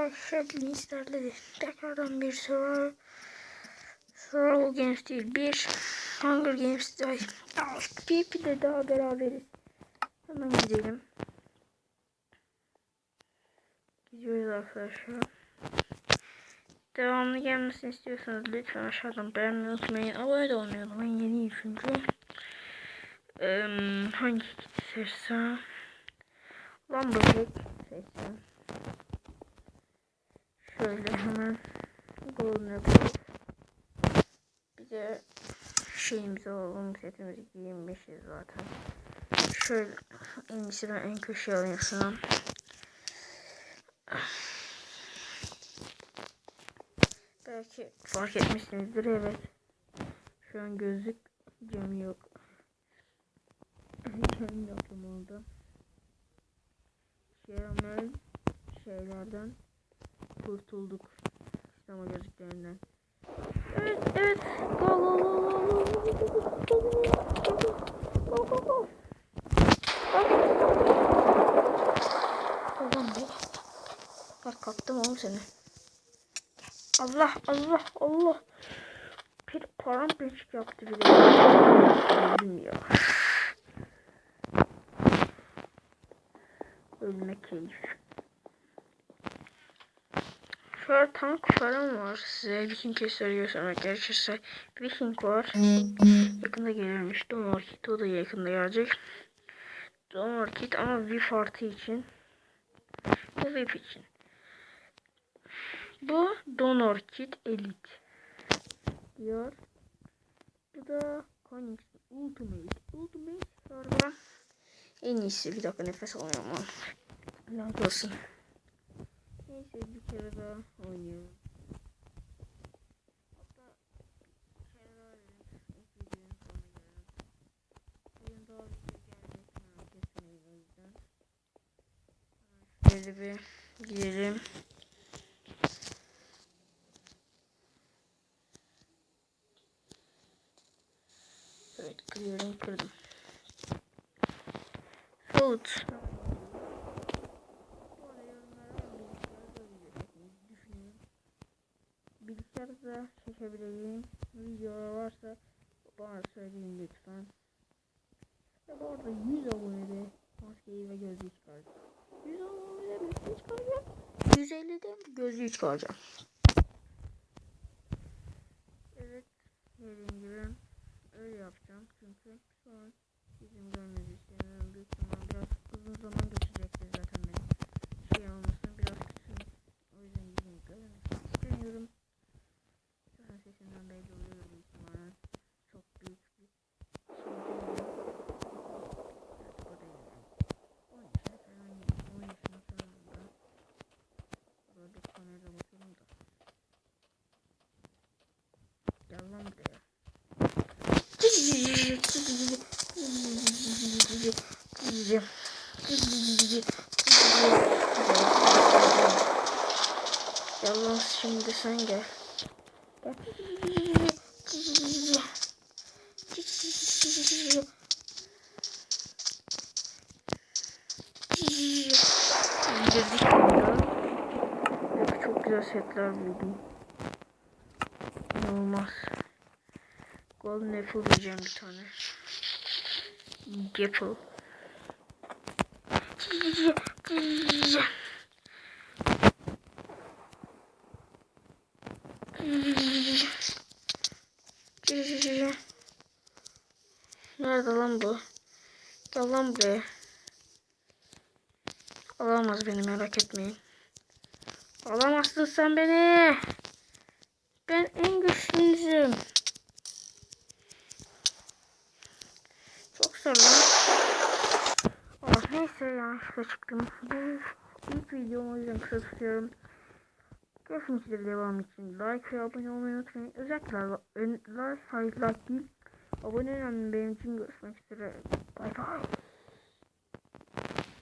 Arkadaşlar bugün sizlerle tekrardan bir Survival Games değil, bir Hunger Games PvP'de daha beraberiz. Hemen gidelim. Gidiyoruz arkadaşlar. Devamlı gelmesini istiyorsanız lütfen aşağıdan beğenmeyi unutmayın. Abone de olmayı unutmayın. Yeniyim çünkü. Hangi kiti seçsem? Lumberjack seçsem. Şöyle hemen golden apple. Bir de şeyimizi alalım. Setimizi giyinmişiz zaten. Şöyle en iyisi ben en köşeye alayım şu an. Belki fark etmişsinizdir, evet. Şu an gözlük camı yok. Kendim yaptım orada. Yaramaz şeylerden kurtulduk. Sinema gözlüklerinden. Evet, evet. Go go go go go go go go. Allah'ım be. Bak kaptım oğlum seni. Allah Allah Allah. Bir paramparçık yaptı bile. Öldüm ya. Ölme keyif. Şu an tank falan var. Size Viking'i söylüyorsam arkadaşlar. Viking var. Yakında gelirmiş. Donorkit o da yakında gelecek. Donorkit ama VIP artı için. Bu VIP için. Bu Donorkit Elite diyor. Bu da Konix Ultimate. Ultimate sonra en iyisi. Bir dakika nefes alıyorum ama. Lanet olsun. Neyse bir kere daha oynayalım. Hatta bir kere daha verin. İlk videonun sonuna gelelim. Bugün daha video gelmesini merak etmeyin o yüzden. Şöyle bir gidelim. Evet, kırdım. Food. Bilgisayarda çekebileceğim videolar varsa bana söyleyin lütfen. Ve bu arada 100 abonede maskeyi ve gözlüğü çıkaracağım. 100 abonede maskeyi çıkaracağım. 150'de gözlüğü çıkaracağım. Evet, dediğim gibi öyle yapacağım çünkü şu an bizim görmemizi istemiyorum. Büyük ihtimal biraz uzun zaman geçecektir zaten benim şey olmasın, biraz kısım. O yüzden bizim görmemizi istemiyorum. Zaten sesimden belli oluyor büyük ihtimalle. Çok büyük bir şey değil. Artık o değil yani. 10 yaşına falan, 10 yaşına falan da. Burada bir kamera bakalım da. Gel lan buraya. Yalan şimdi sen gel. Çok güzel setler buldum. İnanılmaz. Golden apple diyeceğim bir tane. Apple. Nerede lan bu? Gel lan buraya. Alamaz beni, merak etmeyin. Alamazsın sen beni. Ben en güçlüyüm. Çok zor lan. Oh, neyse yanlışlıkla çıktım. Bu ilk videomu o yüzden kısa tutuyorum. Kesinlikle devam için like ve abone olmayı unutmayın. Özellikle like değil. Abone olmayı benim için görüşmek üzere. Bye bye.